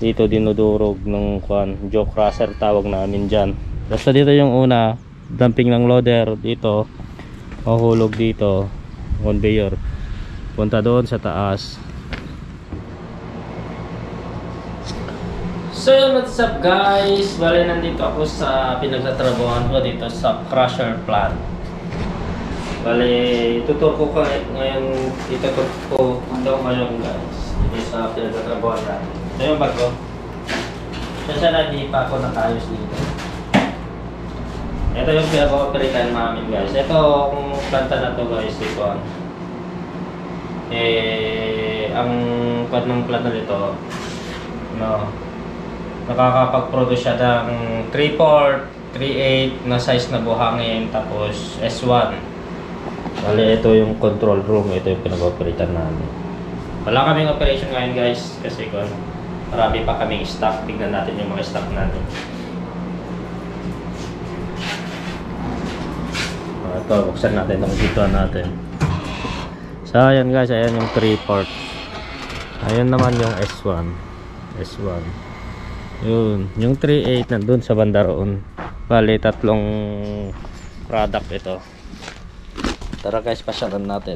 Dito dinudurog ng jaw crusher tawag namin dyan. Basta dito yung una, dumping ng loader dito, mahulog dito, conveyor punta doon sa taas. So yun, what's up guys, bali nandito ako sa pinagtatrabahoan ko dito sa crusher plant. Bali tutur ko ngayon, itutur ko ngayon guys dito sa pinagtatrabahoan natin. Ito yung bago. Sana hindi pa ako nakayos dito. Ito yung pinag-operatean namin guys. Ito ang planta na to guys, ito ang pad ng planta nito, no, nakakapag-produce siya ng 3/4, 3/8 na size na buhangin, tapos S1. Bali ito yung control room, ito yung pinag-operatean namin. Wala kaming operation ngayon guys kasi marami pa kaming stock. Tignan natin yung mga stock natin. Ito, buksan natin itong dituan natin. So ayan guys, ayan yung 3/4. Ayan naman yung S1. Yun, yung 3/8 nandun sa banda roon. Bali tatlong product ito. Tara guys, pasyalan natin.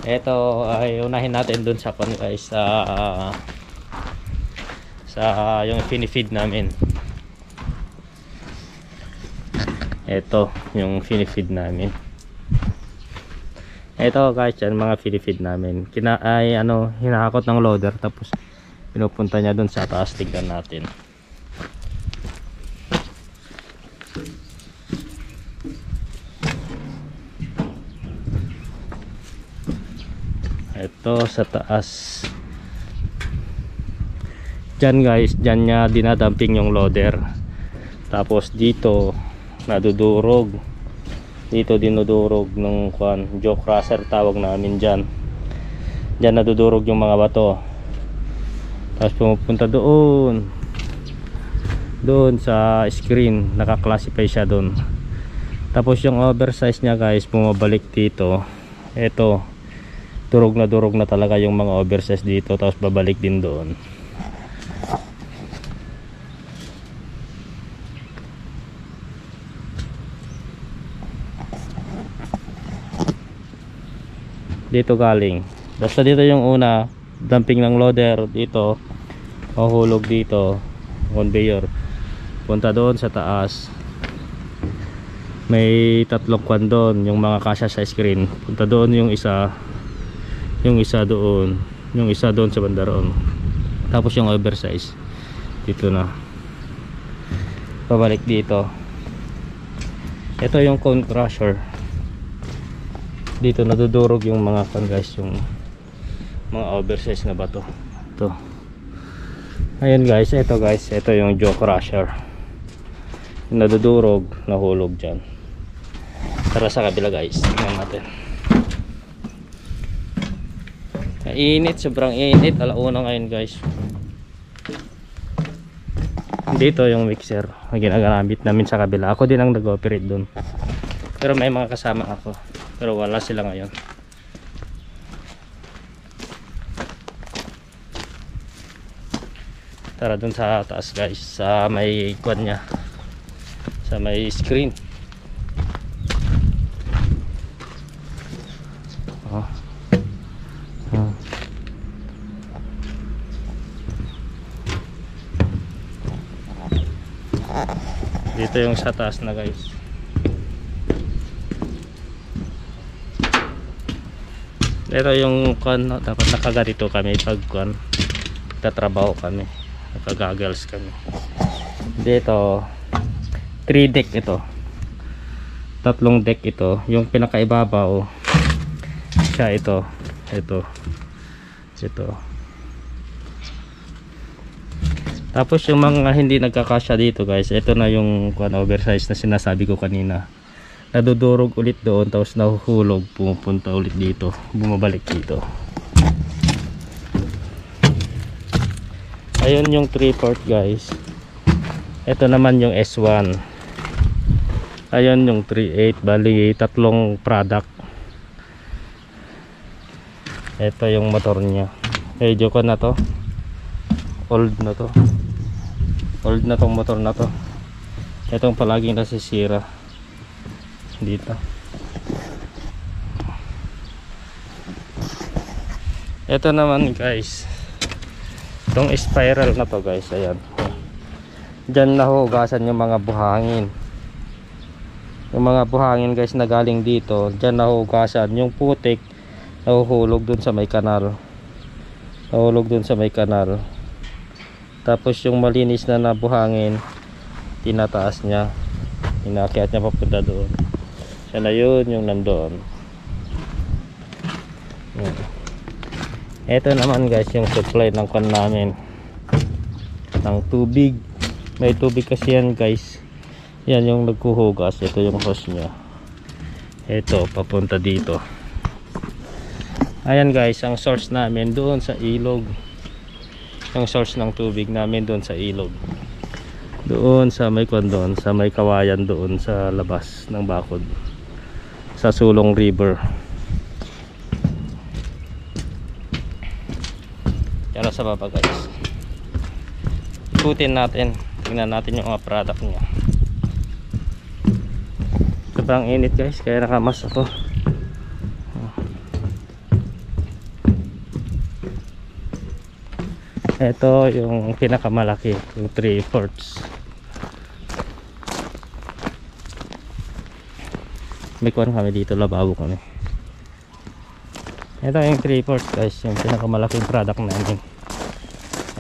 Ito ay unahin natin dun sa guys, sa yung finifeed namin. Ito yung finifeed namin. Ito guys, yan mga finifeed namin. Hinahakot ng loader tapos pinupunta niya dun sa taas. Tignan natin. Ito sa taas. Diyan guys, diyan niya dinadamping yung loader. Tapos dito nadudurog. Dito dinudurog ng jaw crusher tawag namin dyan. Diyan nadudurog yung mga bato. Tapos pumupunta doon sa screen, naka-classify siya doon. Tapos yung oversize niya guys, bumabalik dito. Ito, durog na talaga yung mga oversize dito, tapos babalik din doon. Dito galing. Basta dito yung una, dumping ng loader dito, mahulog dito, conveyor punta doon sa taas. May tatlong doon, yung mga kasya sa screen. Punta doon yung isa doon, yung isa doon sa banda roon. Tapos yung oversize dito na pabalik dito. Ito yung cone crusher. Dito nadudurog yung mga guys, yung mga oversize na bato. Ito. Ayun guys, ito yung jaw crusher. Nadudurog, nahulog dyan. Tara sa kabila guys, tingnan natin. Init, sobrang init. Alauna ngayon guys. Dito yung mixer na ginagamit namin sa kabila. Ako din ang nag-operate dun, pero may mga kasama ako, pero wala sila ngayon. Tara dun sa taas guys, sa may kwan nya, sa may screen. Dito yung sa taas na guys. Ito yung dapat nakaganito kami pag tatrabaho kami, nakagagals kami. Dito 3 deck ito, tatlong deck ito. Yung pinakaibabaw siya ito. Tapos yung mga hindi nagkakasya dito guys, ito na yung oversize na sinasabi ko kanina. Nadudurog ulit doon, tapos nahuhulog, pumupunta ulit dito, bumabalik dito. Ayun yung 3/4 guys. Ito naman yung S1. Ayun yung 3/8. Bali tatlong product. Ito yung motor nya. Medyo ko na to. Old na to. Old na tong motor na to. Itong palaging nasisira dito. Ito naman guys, itong spiral na to guys, ayan. Diyan nahugasan yung mga buhangin. Yung mga buhangin guys na galing dito, diyan nahugasan. Yung putik nahuhulog dun sa may kanal. Nahulog dun sa may kanal. Tapos yung malinis na buhangin, tinataas niya, inakyat niya papunta doon. Siya na yun yung nandoon. Ito naman guys yung supply ng kan namin ng tubig. May tubig kasi yan guys. Yan yung nagkuhugas. Ito yung hose nya. Ito papunta dito. Ayan guys, ang source namin doon sa ilog. Yung source ng tubig namin doon sa ilog. Doon sa may kondon, sa may kawayan doon sa labas ng bakod. Sa Sulong River. Yan sa baba guys. Ikutin natin. Tingnan natin yung mga product niya. Sobrang init guys, kaya nakamas ako. Ito yung pinakamalaki, yung 3/4. May kuwan kami dito, lababo kami. Ito yung 3/4 guys, yung pinakamalaking product namin.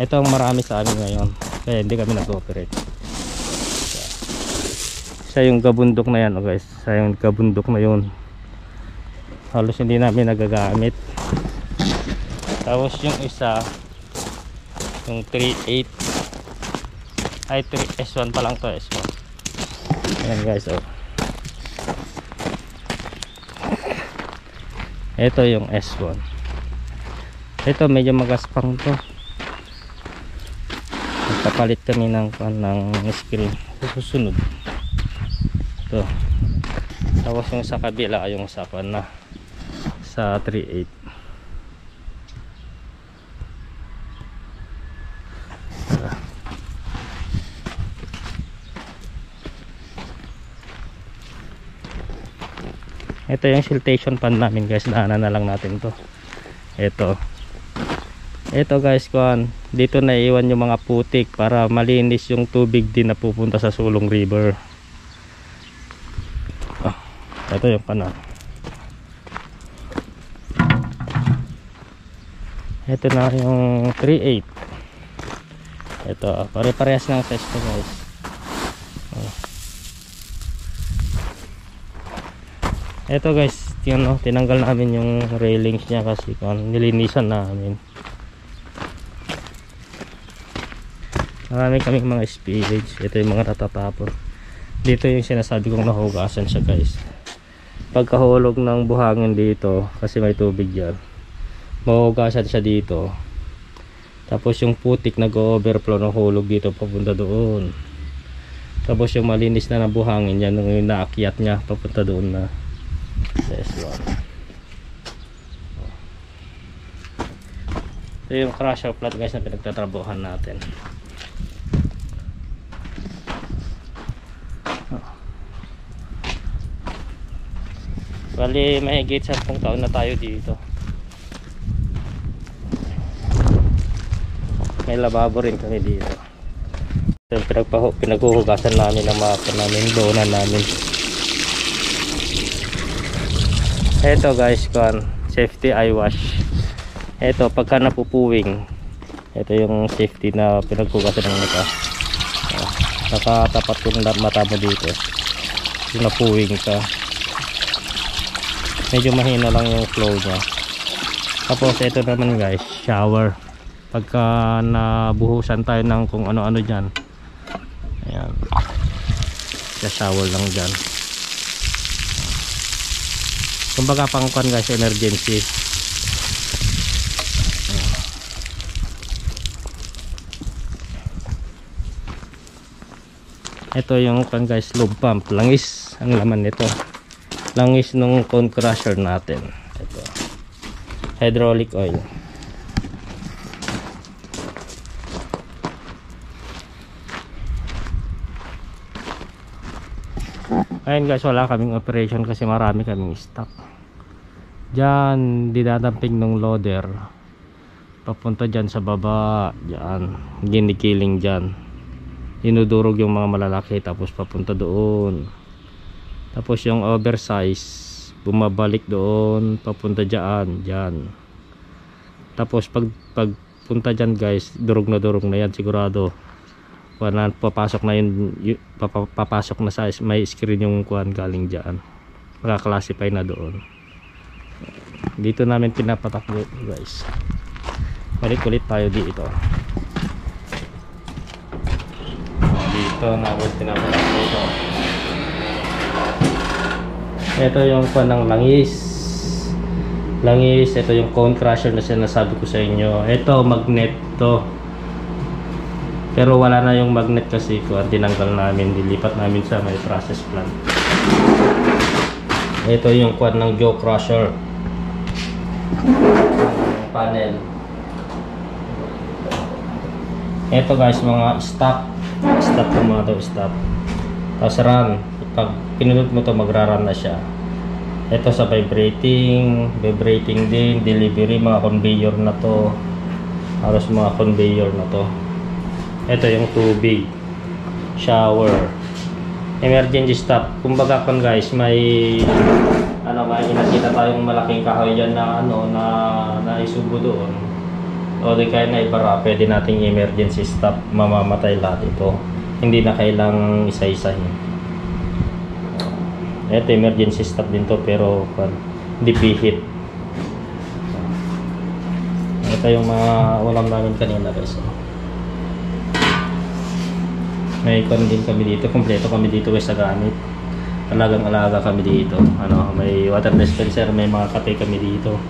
Ito ang marami sa amin ngayon, kaya hindi kami nag-operate. Sa yung gabundok na yan guys, sa yung gabundok na yun, halos hindi namin nagagamit. Tapos yung isa, yung 3/8 ay 3S1 pa lang to, S1. Ayan guys, oh. Ito yung S1. Ito medyo magaspang to. Nagpapalit kami ng screen. Susunod ito. Tapos yung sa kabila yung sa na sa 3/8. Ito yung siltation pan namin guys, daanan na lang natin to. Ito guys, dito na iwan yung mga putik para malinis yung tubig din na pupunta sa Sulong River. Ito yung kanal. Ito na yung 3/8. Ito, pare-parehas ng size to guys. Ito guys, tinanggal namin yung railings niya kasi nilinisan namin. Marami kaming mga spillage. Ito yung mga natatapon. Dito yung sinasabi kong nahugasan siya guys. Pagkahulog ng buhangin dito, kasi may tubig yan, mahugasan siya dito. Tapos yung putik nag-overflow ng hulog dito papunta doon. Tapos yung malinis na ng buhangin yan, yung naakyat niya papunta doon na S1. Ito yung crusher plant guys na pinagtatrabuhan natin. Bali mahigit 10 taon na tayo dito. May lababo rin kami dito. Pinaghuhugasan namin ng mga namin, donan namin. Eto guys, safety eye wash. Eto pagka napupuwing, ito yung safety na pinaghugasan ng mata. Nakatapat yung mata mo dito. Yung napuwing ka, medyo mahina lang yung flow nya. Tapos ito naman guys, shower. Pagka nabuhusan tayo ng kung ano-ano dyan, ayan, shower lang dyan. Kumbaga pangkuan guys, emergency. Ito yung guys, lube pump. Langis ang laman nito. Langis nung cone crusher natin. Ito, hydraulic oil. Ayun guys, wala kaming operation kasi marami kaming stock. Diyan, dinadamping ng loader papunta dyan sa baba. Diyan, ginikiling dyan, dinudurog yung mga malalaki tapos papunta doon. Tapos yung oversize bumabalik doon papunta dyan, dyan. Tapos pag punta dyan guys, durog na yan sigurado. Papasok na yun, papasok na sa may screen yung kuhan galing dyan, makaklasify na doon. Dito namin pinapatakbo guys. Balik ulit tayo dito. Dito namin pinapatakbo ito. Ito yung kuhan ng langis. Ito yung cone crusher na sinasabi ko sa inyo. Ito magnet to, pero wala na yung magnet kasi kuhan, tinanggal namin, dilipat namin sa may process plant. Ito yung kuhan ng jaw crusher, panel. Ito guys, mga stop to mga to, stop. Tapos run, pag pinunod mo to magra-run na siya. Ito sa vibrating din, delivery, mga conveyor na to, halos mga conveyor na to. Ito yung tubig, shower, emergency stop. Kumbaga kon guys, may nakita tayong malaking kahoy dyan na na isubo doon, o di kaya na ibara, pwede nating emergency stop, mamamatay lahat ito, hindi na kailang isa-isahin. Ito emergency stop din to, pero hindi pihit. Ito yung mga ulam namin kanina guys. May kon din kami dito, kompleto kami dito guys sa gamit. Talagang alaga kami dito. May water dispenser, may mga kape kami dito.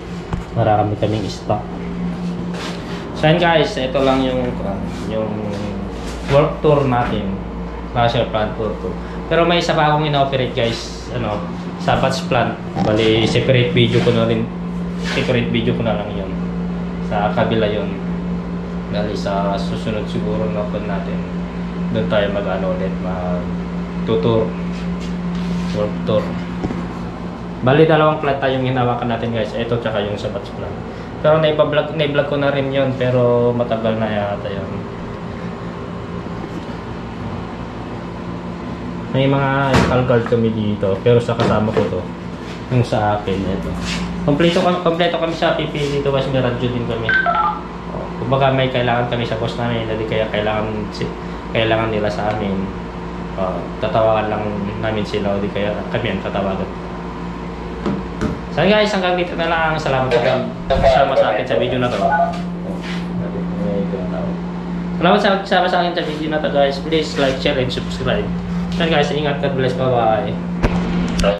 Marami kaming stock. So yun guys, ito lang yung work tour natin. Crusher plant tour. Pero may isa pa akong ina-operate guys, sa batch plant. Bali, separate video ko na lang yun. Sa kabila yun. Bali, sa susunod siguro na upload natin, doon tayo ulit, mag-tutor, work tour. Bali, dalawang plant tayong hinawakan natin guys. Ito tsaka yung sa batch plant. Pero na-vlog ko na rin yun, pero matagal na yata yun. May mga guard kami dito, pero sa kasama ko to, yung sa akin, ito. Kompleto kami sa PP dito guys, may radyo din kami. Kumbaga may kailangan kami sa boss namin, hindi kaya kailangan nila sa amin. Tatawagan lang namin sila, o di kaya kami ang tatawagan. So guys, hanggang dito na lang. Salamat sa kasama sa akin sa video na to. Salamat sa kasama sa akin sa video na to guys. Please like, share, and subscribe. So guys, ingat, God bless, bye bye.